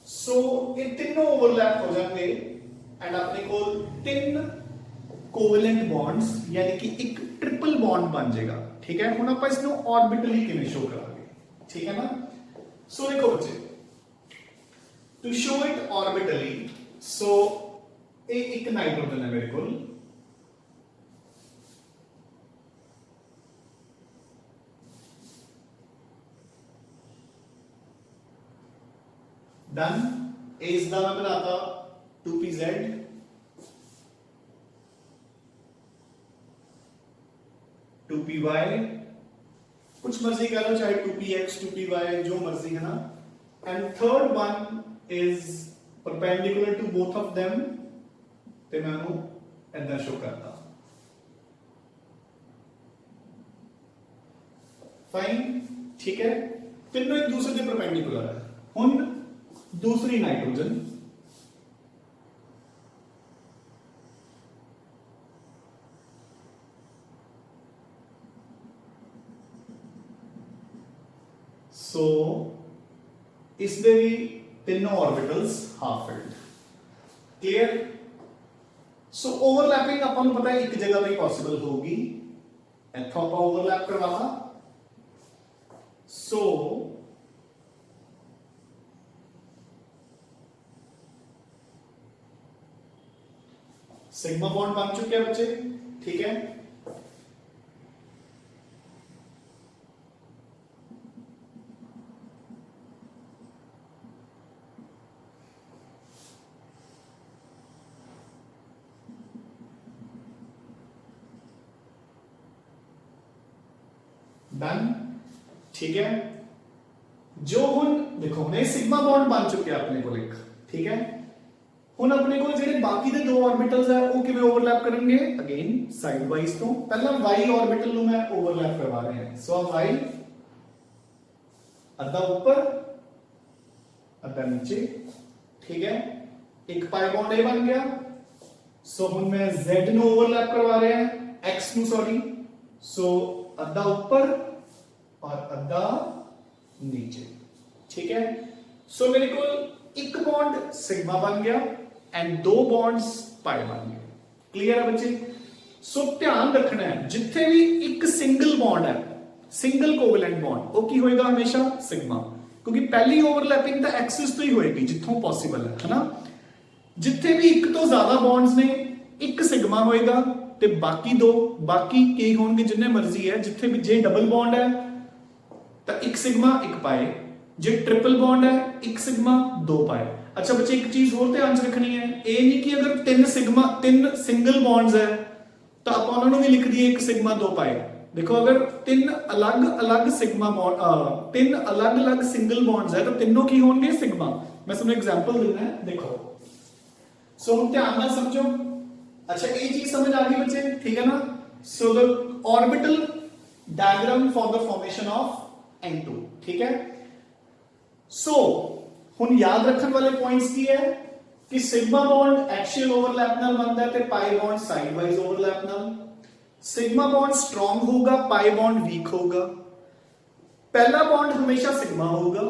सो ये तीनों ओवरलैप हो जाएंगे एंड अपने को तीन कोवेलेंट बॉन्ड्स यानी कि एक ट्रिपल बॉन्ड बन जाएगा, ठीक है। हुण आपां इसनूं ऑर्बिटली किवें शो करांगे, ठीक है ना। सो देखो बच्चे टू शो इट ऑर्बिटली, सो एक नाइट्रोजन है मेरे को, डन। इसका मैं बनाता 2pz, 2py, कुछ मर्जी कह लो, चाहे 2px 2py जो मर्जी है ना। And third one is perpendicular to both of them, ते मैं उन्होंने ऐसा शो करता। फाइन, ठीक है, तीनों एक दूसरे के परपेंडिकुलर है। हुण दूसरी नाइट्रोजन सो ਇਸ ਦੇ ਵੀ ਤਿੰਨੋਂ ऑर्बिटल्स हाफ फिल्ड। क्लियर? सो ओवरलैपिंग ਆਪਾਂ ਨੂੰ ਪਤਾ ਹੈ ਇੱਕ ਜਗ੍ਹਾ ਤੇ ਪੋਸੀਬਲ ਹੋਊਗੀ, ਇੱਥੋਂ ਆਪਾਂ ओवरलैप ਕਰਵਾਵਾ। सो सिग्मा बॉन्ड बन चुके हैं बच्चे, ठीक है। डन, ठीक है। जो हुन देखो ने सिग्मा बॉन्ड बन चुके हैं अपने को एक, ठीक है। हुन अपने को ਜਿਹੜੇ ਬਾਕੀ ਦੇ ਦੋ ऑर्बिटल्स ਹੈ ਉਹ ਕਿਵੇਂ ओवरलैप ਕਰਨਗੇ? अगेन साइड वाइज ਤੋਂ ਪਹਿਲਾਂ y ऑर्बिटल ਨੂੰ ਮੈਂ ओवरलैप करवा रहे हैं। सो y ਅੱਧਾ ਉੱਪਰ ਅੱਧਾ नीचे, ठीक है। एक पाई बॉन्ड ए बन गया। सो हुन मैं z ਨੂੰ ओवरलैप करवा रहे हैं, x ਨੂੰ सॉरी। सो ਅੱਧਾ ਉੱਪਰ और ਅੱਧਾ नीचे, ठीक है। सो मेरे को एक बॉन्ड सिग्मा बन गया एंड दो बॉन्ड्स पाई बन गए। क्लियर है बच्चे? सो ध्यान रखना है जिथे भी एक सिंगल बॉन्ड है, सिंगल कोवेलेंट बॉन्ड, वो की होएगा हमेशा सिग्मा, क्योंकि पहली ओवरलैपिंग तो एक्सिस तो ही होएगी जिथों पॉसिबल है ना। जिथे भी एक तो ज्यादा बॉन्ड्स ने एक सिग्मा होएगा ते बाकी दो, बाकी के होंगे जिन्ने मर्जी है। जिथे भी जे डबल बॉन्ड है तो एक सिग्मा एक पाए, जे ट्रिपल बॉन्ड है एक सिग्मा दो पाए। अच्छा बच्चे एक चीज और ध्यान च रखनी है, ये नहीं कि अगर तीन सिंगल बॉन्ड्स है तो आप उन्होंने भी लिख दिए एक सिग्मा दो पाए। देखो अगर तीन अलग अलग सिग्मा बॉन्ड, तीन अलग अलग सिंगल बॉन्ड्स है तो तीनों की होंगे सिग्मा। मैं तुम्हें एग्जांपल देना है, देखो। सो हम ध्यान ना समझो। अच्छा ये चीज समझ आ गई बच्चे, ठीक है ना। So the orbital diagram for the formation of N2, ठीक है। सो हुन याद रखने वाले पॉइंट्स की है कि सिग्मा बॉन्ड एक्सियल ओवरलैप नाल बनता है ते pi bond side wise overlap नाल। सिग्मा बॉन्ड स्ट्रॉन्ग होगा, पाई बॉन्ड वीक होगा। पहला बॉन्ड हमेशा सिग्मा होगा,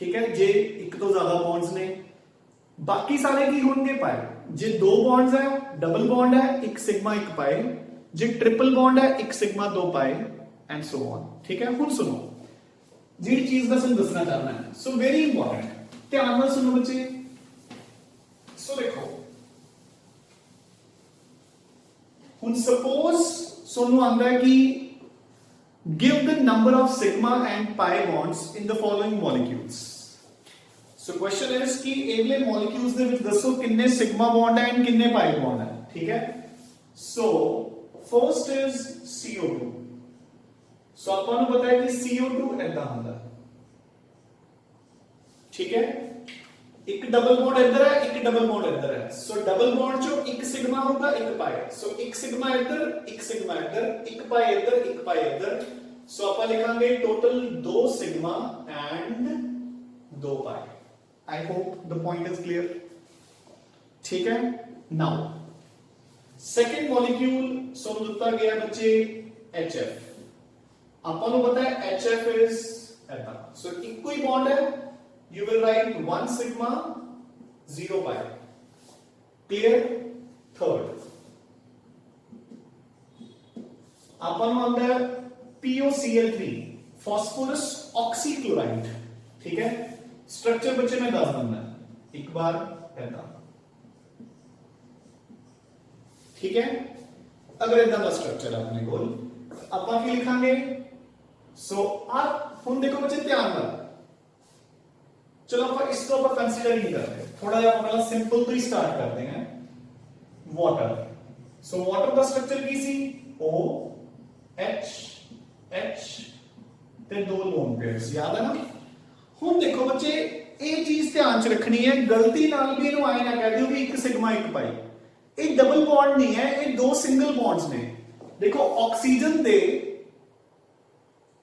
ठीक है, जे एक तो ज्यादा बॉन्ड्स ने। बाकी सारे की होंगे पाए। जे दो बॉन्ड्स है, डबल बॉन्ड है, एक सिग्मा एक पाए। जे ट्रिपल बॉन्ड है, एक सिग्मा दो पाए एंड सो ऑन, ठीक है। हुन सुनो जी चीज का तुम दसना चाहना है। सो वेरी इंपॉर्टेंट, ध्यान ਨਾਲ सुनो बच्चे। सो देखो हुन सपोज सोनू आंदा है कि give the number of sigma and pi bonds in the following molecules. So question is कि एवले मॉलिक्यूल्स दे विच दसो किन्ने सिग्मा बॉन्ड है एंड किन्ने पाई बॉन्ड है, ठीक है। So first is CO2। सो ਆਪਾਂ ਨੂੰ ਪਤਾ ਹੈ ਕਿ CO2 ਇਦਾਂ ਹੁੰਦਾ, ठीक है। एक डबल बॉन्ड इधर है, एक डबल बॉन्ड इधर है। सो डबल बॉन्ड जो एक सिग्मा होगा एक पाई। सो एक सिग्मा इधर, एक सिग्मा इधर, एक पाई इधर, एक पाई इधर। सो ਆਪਾਂ ਲਿਖਾਂਗੇ टोटल दो सिग्मा एंड दो pi. I hope the point is clear, ठीक है। नाउ सेकंड मॉलिक्यूल सो ਦਿੱਤਾ ਗਿਆ ਬੱਚੇ HF। ਆਪਾਂ ਨੂੰ ਪਤਾ ਹੈ HF is ऐसा। सो ਇੱਕੋ ਹੀ बॉन्ड है, you will write 1 sigma 0 pi। clear? third अपन आंदा है POCl3 phosphorus oxychloride, ठीक है। स्ट्रक्चर बच्चे में दस देना एक बार ऐसा, ठीक है। अगर इतना का स्ट्रक्चर है अपने को अपन की लिखांगे। सो आप हुन देखो बच्चे ध्यान ना, चलो आप इसको आप कंसीडर नहीं करते, थोड़ा सा पहला सिंपल तो ही स्टार्ट करते हैं। वाटर। सो वाटर का स्ट्रक्चर की सी OH H ते दो लोन पेयर्स, याद है ना। हुन देखो बच्चे ये चीज ध्यान च रखनी है, गलती नाल भी इहनू आए ना कह दियो भी एक सिग्मा एक पाई। ये डबल बॉन्ड नहीं है, ये दो सिंगल बॉन्ड्स ने। देखो ऑक्सीजन दे,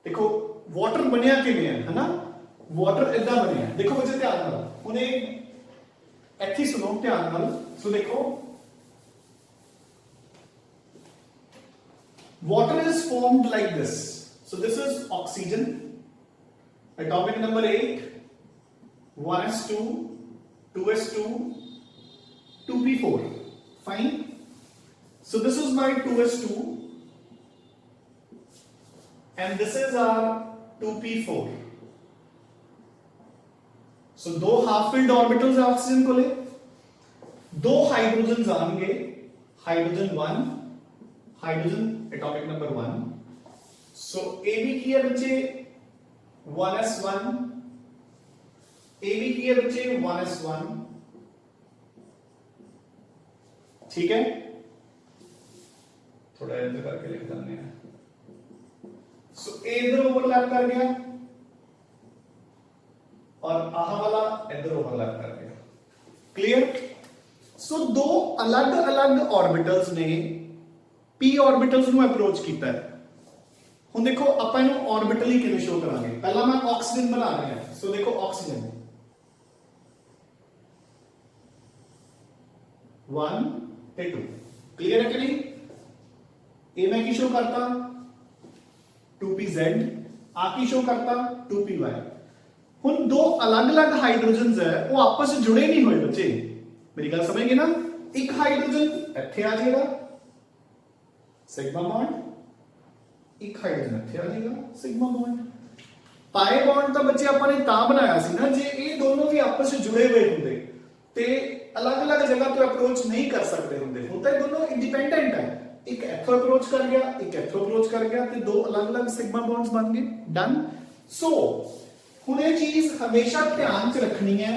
देखो वाटर बनया किवें है ना, वाटर इदा बनया। देखो बच्चे ध्यान नाल हुणे इत्थे सुनो ध्यान नाल। सो देखो water is formed like this। So this is oxygen, atomic number 8, 1s2, 2s2, 2p4. Fine. So this is my 2s2 and this is our 2p4. So दो हाफ फिल्ड ऑर्बिटल्स है ऑक्सीजन को ले, दो हाइड्रोजन आएंगे, hydrogen 1, hydrogen atomic number 1. So A B की है बच्चे 1s1, ए B की है बच्चे 1s1. ठीक है, थोड़ा इधर करके लिख देते हैं. सो ए इधर ओवरलैप कर गया और आह वाला इधर ओवरलैप कर गया. क्लियर. सो दो अलग अलग ऑर्बिटल्स ने p ऑर्बिटल्स ਨੂੰ ਅਪਰੋਚ ਕੀਤਾ ਹੈ. ਹੁਣ ਦੇਖੋ ਆਪਾਂ ਇਹਨੂੰ ऑर्बिटली ਕਿਵੇਂ ਸ਼ੋ ਕਰਾਂਗੇ. ਪਹਿਲਾਂ ਮੈਂ ਆਕਸੀਜਨ ਬਣਾ ਰਿਹਾ ਹਾਂ. ਸੋ ਦੇਖੋ ਆਕਸੀਜਨ 1 ਤੇ 2. क्लियर है कि नहीं. ए मैं की शो करता 2pz, आ की शो करता 2py. ਹੁਣ दो अलग अलग हाइड्रोजन्स है वो आपस में जुड़े नहीं हुए बच्चे. मेरी गल समझ गए ना. एक हाइड्रोजन ਇੱਥੇ ਆ ਜਾਏਗਾ सिग्मा बॉन्ड, एक हाइड्रोजन ਇੱਥੇ ਆ ਜਾਏਗਾ सिग्मा बॉन्ड. पाई बॉन्ड ਤਾਂ ਬੱਚੇ ਆਪਾਂ ਨੇ ਤਾਂ ਬਣਾਇਆ ਸੀ ਨਾ ਜੇ ਇਹ ਦੋਨੋਂ ਵੀ ਆਪਸ ਵਿੱਚ ਜੁੜੇ ਹੋਏ ਹੁੰਦੇ ਤੇ अलग-अलग जगह तो अप्रोच नहीं कर सकते होंगे. होता है दोनों इंडिपेंडेंट है. एक इथों अप्रोच कर गया, एक इथों अप्रोच कर गया ते दो अलग-अलग सिग्मा बॉन्ड्स बन गए. डन. सो हुण ये चीज हमेशा ध्यान च रखनी है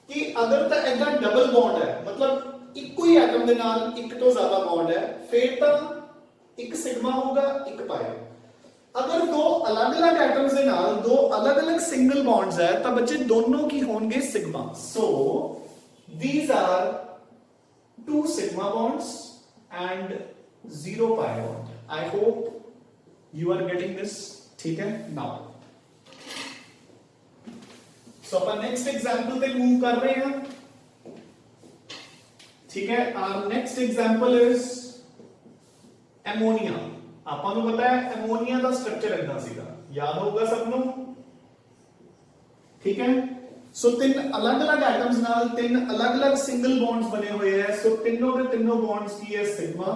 कि अगर तो ऐसा डबल बॉन्ड है मतलब इक्को ही एटम दे नाल एक तो ज्यादा बॉन्ड है फिर तो एक सिग्मा होगा एक पाई. अगर दो अलग अलग एटम्स के नाल दो अलग अलग सिंगल बॉन्ड्स है तो बच्चे दोनों की होंगे sigma. So these are 2 sigma bonds and 0 pi bond. I hope you are getting this. ठीक है. नाउ सो अपन नेक्स्ट एग्जांपल पे मूव कर रहे हैं. ठीक है. Our next example is ammonia. ਆਪਾਂ ਨੂੰ ਪਤਾ ਹੈ ਐਮੋਨੀਆ ਦਾ ਸਟਰਕਚਰ ਇਦਾਂ ਸੀਗਾ, ਯਾਦ ਹੋਊਗਾ ਸਭ ਨੂੰ. ਠੀਕ ਹੈ. ਸੋ ਤਿੰਨ ਅਲੱਗ-ਅਲੱਗ ਐਟਮਸ ਨਾਲ ਤਿੰਨ ਅਲੱਗ-ਅਲੱਗ ਸਿੰਗਲ ਬੌਂਡਸ ਬਣੇ ਹੋਏ ਹੈ. ਸੋ ਤਿੰਨੋਂ ਦੇ ਤਿੰਨੋਂ ਬੌਂਡਸ ਕੀ ਹੈ ਸਿਗਮਾ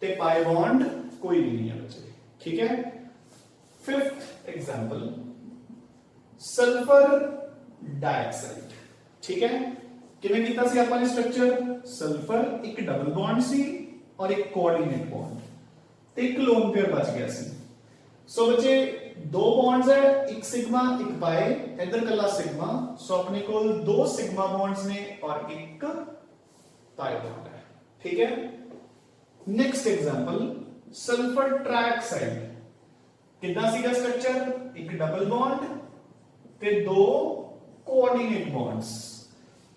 ਤੇ ਪਾਈ ਬੌਂਡ ਕੋਈ ਵੀ ਨਹੀਂ ਹੈ ਬੱਚੇ. ਠੀਕ ਹੈ. 5th example sulphur dioxide. ठीक है. किवें कीता सी ਆਪਾਂ ਨੇ ਸਟਰਕਚਰ. सल्फर ਇੱਕ ਡਬਲ ਬੌਂਡ ਸੀ और एक कोऑर्डिनेट बॉन्ड ਤੇ ਇੱਕ ਲੋਨ ਪੇਅਰ ਬਚ ਗਿਆ ਸੀ. ਸੋ ਬੱਚੇ दो बॉन्ड्स है, एक सिग्मा एक पाई, इधर कला सिग्मा. सो अपने को दो सिग्मा बॉन्ड्स ने और एक पाई बॉन्ड है. ठीक है. Next example sulphur trioxide. कितना सीगा स्ट्रक्चर. एक डबल बॉन्ड ते दो कोऑर्डिनेट बॉन्ड्स.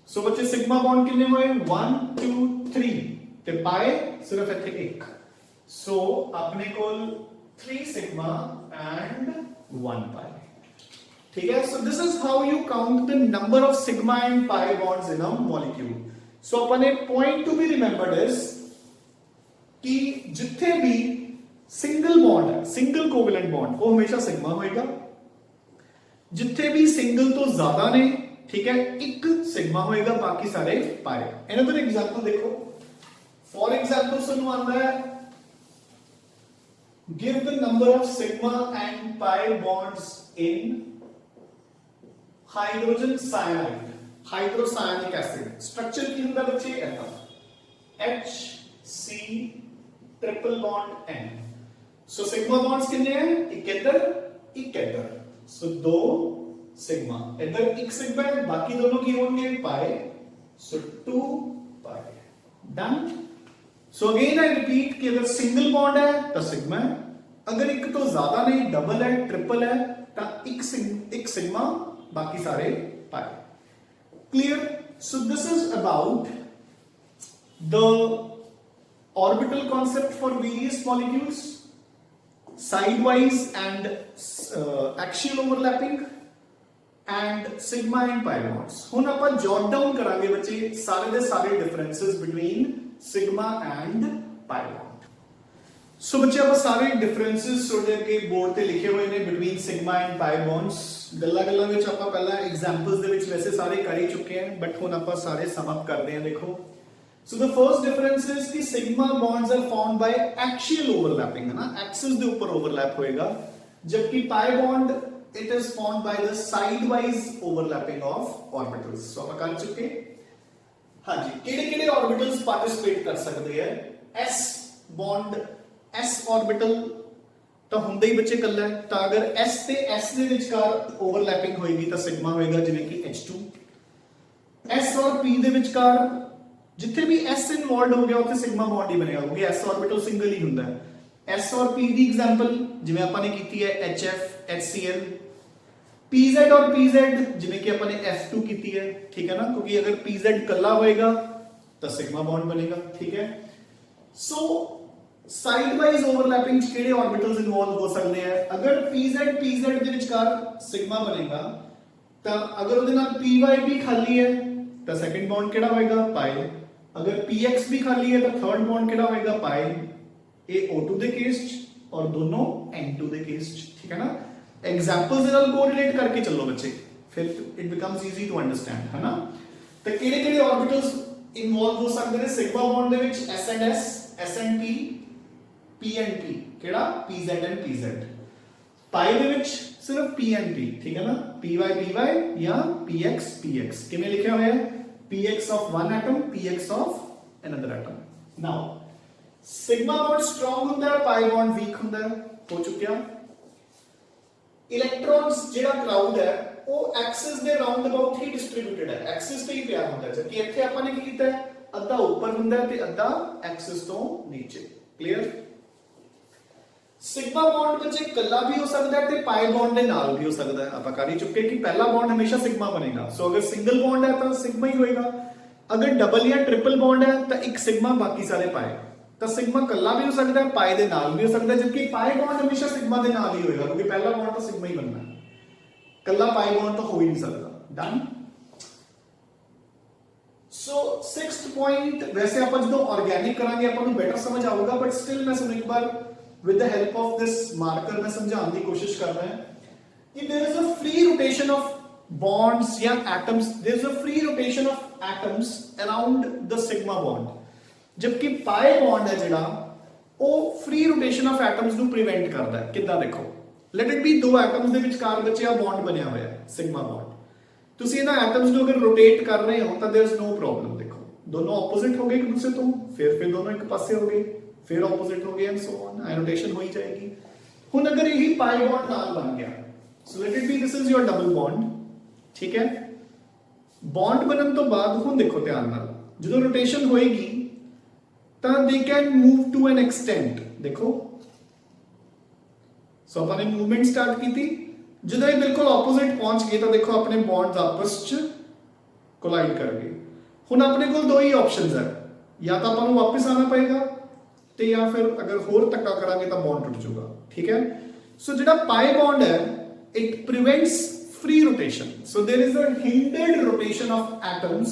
सो बच्चे सिग्मा बॉन्ड कितने हुए 1 2 3 ते पाई सिर्फ इथे एक. सो अपने को 3 सिग्मा and 1 pi. ठीक है. So this is how you count the number of sigma and pi bonds in a molecule. So अपन एक point to be remembered is कि जितने भी सिंगल बॉन्ड है, सिंगल कोवेलेंट बॉन्ड वो हमेशा सिग्मा होएगा. जितने भी सिंगल तो ज्यादा ने, ठीक है, एक सिग्मा होएगा, बाकी सारे पाई. Another example देखो. For example सुनो आंदा है give the number of sigma and pi bonds in hydrogen cyanide, hydrocyanic acid. Structure की ਹੁੰਦਾ बच्चे ऐसा H C triple bond N. So sigma bonds कितने हैं. एक इधर एक इधर. So दो सिग्मा इधर एक सिग्मा है, बाकी दोनों की होंगे पाई. So 2 pi. Done. So again I repeat कि अगर सिंगल बॉन्ड है तो सिग्मा है, अगर एक तो ज्यादा नहीं डबल है ट्रिपल है तो एक सिग्मा, बाकी सारे pi. Clear. So this is about the orbital concept for various molecules, sidewise and axial overlapping and sigma and pi bonds. हुण आपां जॉट डाउन करांगे बच्चे सारे दे सारे differences between sigma and pi bond. So बच्चे आप सारे डिफरेंसेस ਤੁਹਾਡੇ ਅੱਗੇ ਬੋਰਡ ਤੇ ਲਿਖੇ ਹੋਏ ਨੇ between sigma and pi bonds ਗੱਲਾਂ ਵਿੱਚ ਆਪਾਂ ਪਹਿਲਾਂ ਐਗਜ਼ਾਮਪਲਸ ਦੇ ਵਿੱਚ ਵੈਸੇ ਸਾਰੇ ਕਰ ਹੀ ਚੁੱਕੇ ਹਾਂ ਬਟ ਹੁਣ ਆਪਾਂ ਸਾਰੇ ਸਮ ਅਪ ਕਰਦੇ ਹਾਂ ਦੇਖੋ So the first difference is कि sigma bonds are formed by axial overlapping है ना axis ਦੇ ਉੱਪਰ overlap ਹੋਏਗਾ जबकि pi bond it is formed by the sidewise overlapping of orbitals so ਆਪਾਂ ਕਰ ਚੁੱਕੇ ਹਾਂਜੀ ਕਿਹੜੇ orbitals participate ਕਰ ਸਕਦੇ ਹੈ s bond s orbital ਤਾਂ ਹੁੰਦਾ ਹੀ ਬੱਚੇ ਕੱਲਾ ਹੈ ਤਾਂ ਅਗਰ s ਤੇ s ਦੇ ਵਿਚਕਾਰ overlapping ਹੋਏਗੀ ਤਾਂ sigma ਹੋਏਗਾ ਜਿਵੇਂ ਕਿ h2 s ਔਰ p ਦੇ ਵਿਚਕਾਰ जिथे भी s इन्वॉल्व हो गया उथे सिग्मा बॉन्ड ही बनेगा क्योंकि s ऑर्बिटल सिंगल ही हुंदा है s और p दी एग्जांपल जिवें आपां ने कीती है hf hcl pz और pz जिवें कि आपां ने f2 कीती है ठीक है ना क्योंकि अगर pz कल्ला होएगा तो सिग्मा बॉन्ड बनेगा ठीक है सो साइड वाइज ओवरलैपिंग च किहड़े ऑर्बिटल्स इन्वॉल्व हो सकते हैं अगर pz दे विचकार सिग्मा बनेगा तो अगर उहदे नाल py भी खाली है तो सेकंड बॉन्ड किहड़ा होएगा पाई अगर px भी खाली है तो थर्ड बॉन्ड किहड़ा होएगा पाई ए O2 दे केस च और दोनों N2 दे केस च ठीक है ना एग्जांपल्स दे नाल कोरिलेट करके चलो बच्चे फिर it becomes easy to understand है ना तो किहड़े ऑर्बिटल्स इन्वॉल्व हो सकते हैं सिग्मा बॉन्ड दे विच s and s s and p and p किहड़ा pz and pz पाई दे विच सिर्फ p and p ठीक है ना py या px किवें लिखा होया है px of one atom px of another atom now sigma bond strong ਹੁੰਦਾ ਹੈ pi bond weak ਹੁੰਦਾ ਹੈ ਹੋ ਚੁੱਕਿਆ ਇਲੈਕਟ੍ਰॉन्स ਜਿਹੜਾ ਕਰਾਊਡ ਹੈ ਉਹ ਐਕਸਿਸ ਦੇ ਰਾਉਂਡ ਅਬਾਊਟ ਹੀ ਡਿਸਟ੍ਰੀਬਿਊਟਡ ਹੈ ਐਕਸਿਸ ਤੇ ਹੀ ਪਿਆ ਹੁੰਦਾ ਹੈ ਕਿ ਇੱਥੇ ਆਪਾਂ ਨੇ ਕੀ ਕੀਤਾ ਹੈ ਅੱਧਾ ਉੱਪਰ ਹੁੰਦਾ ਹੈ ਤੇ ਅੱਧਾ ਐਕਸਿਸ ਤੋਂ ਨੀਚੇ ਕਲੀਅਰ सिग्मा बॉन्ड बच्चे कल्ला भी हो सकता है ते पाई बॉन्ड के नाल भी हो सकता है ਆਪਾਂ ਕਰ ਹੀ ਚੁੱਕੇ कि पहला बॉन्ड हमेशा सिग्मा बनेगा सो अगर सिंगल बॉन्ड है तो सिग्मा ही होएगा अगर डबल या ट्रिपल बॉन्ड है तो एक सिग्मा बाकी सारे पाई तो सिग्मा कल्ला भी हो सकता है पाई के नाल भी हो सकता है जबकि पाई बॉन्ड हमेशा सिग्मा के नाल ही होएगा क्योंकि पहला बॉन्ड तो सिग्मा ही बनना है कल्ला पाई बॉन्ड तो हो ही नहीं सकता डन सो सिक्स्थ पॉइंट वैसे आप जो ऑर्गेनिक करांगे आपको बेटर समझ आऊगा बट स्टिल मैं सुन एक बार with the help of this marker मैं समझाने की कोशिश कर रहा है कि there is a free rotation of bonds या atoms there is a free rotation of atoms around the sigma bond जबकि pi bond है जिहड़ा वो free rotation of atoms ਨੂੰ prevent करता है कितना देखो let it be दो atoms ਦੇ ਵਿਚਕਾਰ ਬੱਚੇ ਆ bond ਬਣਿਆ ਹੋਇਆ ਹੈ sigma bond ਤੁਸੀਂ ਇਹਨਾਂ atoms ਨੂੰ ਅਗਰ rotate ਕਰ ਰਹੇ ਹੋ ਤਾਂ there is no problem ਦੇਖੋ दोनों opposite हो गए एक दूसरे ਤੋਂ फिर दोनों एक पासे हो गए फिर ऑपोजिट हो गया एंड सो ऑन रोटेशन हो ही जाएगी हुन अगर यही पाई बॉन्ड नाल बन गया so let it be this is your double bond ठीक है बॉन्ड बनन तो बाद हुन देखो ध्यान नाल ਜਦੋਂ रोटेशन होएगी ਤਾਂ they can move to an extent देखो सो अपन ने मूवमेंट स्टार्ट की थी ਜਦੋਂ ਇਹ ਬਿਲਕੁਲ ਆਪੋਜ਼ਿਟ ਪਹੁੰਚ ਗਏ ਤਾਂ ਦੇਖੋ ਆਪਣੇ ਬੌਂਡਸ ਆਪਸ ਚ ਕੋਲਾਈਡ ਕਰ ਗਏ ਹੁਣ ਆਪਣੇ ਕੋਲ ਦੋ ਹੀ ਆਪਸ਼ਨਸ ਹੈ ਜਾਂ ਤਾਂ ਆਪਾਂ ਨੂੰ ਵਾਪਸ ਆਣਾ ਪਏਗਾ ਤੇ ਜਾਂ ਫਿਰ ਅਗਰ ਹੋਰ ਧੱਕਾ ਕਰਾਂਗੇ ਤਾਂ ਬੌਂਡ ਟੁੱਟ ਜਾਊਗਾ ਠੀਕ ਹੈ ਸੋ ਜਿਹੜਾ ਪਾਈ ਬੌਂਡ ਹੈ it ਪ੍ਰੀਵੈਂਟਸ free rotation so there is a hindered rotation of atoms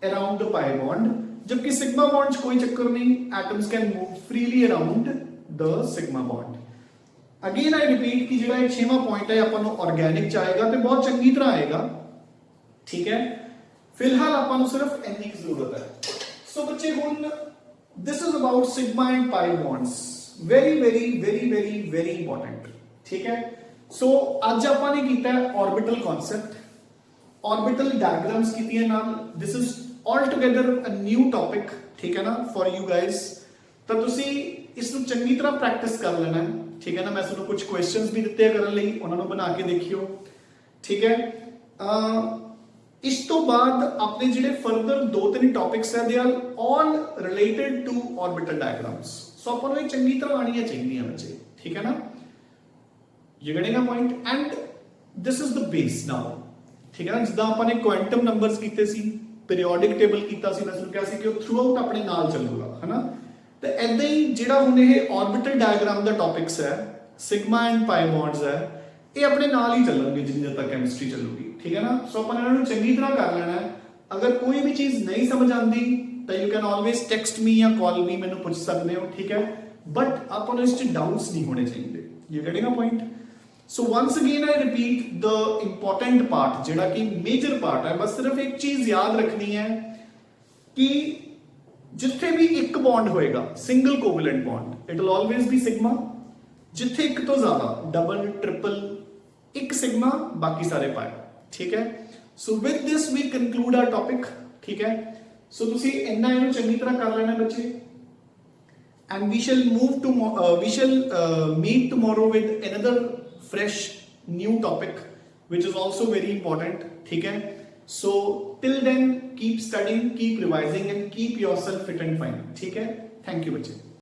around the pi bond जबकि sigma bond च कोई चक्कर नहीं atoms can move freely around the sigma bond again I repeat कि ਜਿਹੜਾ ਇਹ 6ਵਾਂ ਪੁਆਇੰਟ ਹੈ ਆਪਾਂ ਨੂੰ ਆਰਗੈਨਿਕ ਚ ਆਏਗਾ ਤੇ ਬਹੁਤ ਚੰਗੀ ਤਰ੍ਹਾਂ ਆਏਗਾ ਠੀਕ ਹੈ ਫਿਲਹਾਲ ਆਪਾਂ ਨੂੰ ਸਿਰਫ ਇੰਨੀ ਕੀ ਜ਼ਰੂਰਤ ਹੈ ਸੋ ਬੱਚੇ ਹੁਣ this is about sigma and pi bonds very important ठीक है सो आज ਆਪਾਂ ਨੇ ਕੀਤਾ ਹੈ orbital concept orbital diagrams ਕੀਤੀਆਂ ਨਾਲ this is altogether a new topic ਠੀਕ ਹੈ ਨਾ for you guys ਤਾਂ ਤੁਸੀਂ ਇਸ ਨੂੰ ਚੰਗੀ ਤਰ੍ਹਾਂ ਪ੍ਰੈਕਟਿਸ ਕਰ ਲੈਣਾ ਹੈ ਠੀਕ ਹੈ ਨਾ ਮੈਂ ਤੁਹਾਨੂੰ ਕੁਝ ਕੁਐਸਚਨਸ ਵੀ ਦਿੱਤੇ ਕਰਨ ਲਈ ਉਹਨਾਂ ਨੂੰ ਬਣਾ ਕੇ ਦੇਖਿਓ ਠੀਕ ਹੈ ਇਸ ਤੋਂ ਬਾਅਦ ਆਪਣੇ ਜਿਹੜੇ ਫਰਦਰ ਦੋ ਤਿੰਨ ਟੌਪਿਕਸ ਹੈ they are all related to orbital diagrams so ਆਪਾਂ ਨੂੰ ਇਹ ਚੰਗੀ ਤਰ੍ਹਾਂ ਆਣੀਆਂ ਚਾਹੀਦੀਆਂ ਬੱਚੇ ਠੀਕ ਹੈ ਨਾ you getting a point and this is the base now ਠੀਕ ਹੈ ਨਾ ਜਿੱਦਾਂ ਆਪਾਂ ਨੇ ਕੁਆਂਟਮ ਨੰਬਰਸ ਕੀਤੇ ਸੀ ਪੀਰੀਓਡਿਕ ਟੇਬਲ ਕੀਤਾ ਸੀ ਮੈਂ ਤੁਹਾਨੂੰ ਕਿਹਾ ਸੀ ਕਿ ਉਹ ਥਰੂ ਆਊਟ ਆਪਣੇ ਨਾਲ ਚੱਲੂਗਾ ਹੈਨਾ ਤੇ ਐਦਾਂ ਹੀ ਜਿਹੜਾ ਹੁਣ ਇਹ ਆਰਬਿਟਲ ਡਾਇਗਰਾਮ ਦਾ ਟੌਪਿਕਸ ਹੈ ਸਿਗਮਾ ਐਂਡ ਪਾਈ ਬੌਂਡਸ ਹੈ ਇਹ ਆਪਣੇ ਨਾਲ ਹੀ ਚੱਲਣਗੇ ਜਿੰਨੇ ਤੱਕ ਕੈਮਿਸਟਰੀ ਚੱਲੂਗੀ ਠੀਕ ਹੈ ਨਾ ਸੋ ਆਪਾਂ ਇਹਨਾਂ ਨੂੰ ਚੰਗੀ ਤਰ੍ਹਾਂ ਕਰ ਲੈਣਾ ਹੈ ਅਗਰ ਕੋਈ ਵੀ ਚੀਜ਼ ਨਹੀਂ ਸਮਝ ਆਉਂਦੀ ਤਾਂ ਯੂ ਕੈਨ ਆਲਵੇਜ਼ ਟੈਕਸਟ ਮੀ ਜਾਂ ਕਾਲ ਮੀ ਮੈਨੂੰ ਪੁੱਛ ਸਕਦੇ ਹੋ ਠੀਕ ਹੈ ਬਟ ਆਪਾਂ ਨੂੰ ਇਸ 'ਚ ਡਾਊਟਸ ਨਹੀਂ ਹੋਣੇ ਚਾਹੀਦੇ। You getting a point? So once again I repeat the important part ਜਿਹੜਾ ਕਿ ਮੇਜਰ ਪਾਰਟ ਹੈ, ਬਸ ਸਿਰਫ ਇੱਕ ਚੀਜ਼ ਯਾਦ ਰੱਖਣੀ ਹੈ ਕਿ ਜਿੱਥੇ ਵੀ ਇੱਕ ਬੌਂਡ ਹੋਏਗਾ single covalent bond it will always be sigma. ਜਿੱਥੇ ਇੱਕ ਤੋਂ ਜ਼ਿਆਦਾ ਡਬਲ ਟ੍ਰਿਪਲ ਇੱਕ ਸਿਗਮਾ ਬਾਕੀ ਸਾਰੇ ਪਾਈ। ਠੀਕ ਹੈ, so with this we conclude our topic. ਠੀਕ ਹੈ, ਸੋ ਤੁਸੀਂ ਇੰਨਾ ਇਹਨੂੰ ਚੰਗੀ ਤਰ੍ਹਾਂ ਕਰ ਲੈਣਾ ਬੱਚੇ, and we shall meet tomorrow with another fresh new topic which is also very important. ठीक है, so till then keep studying, keep revising and keep yourself fit and fine. ठीक है, thank you बच्चे।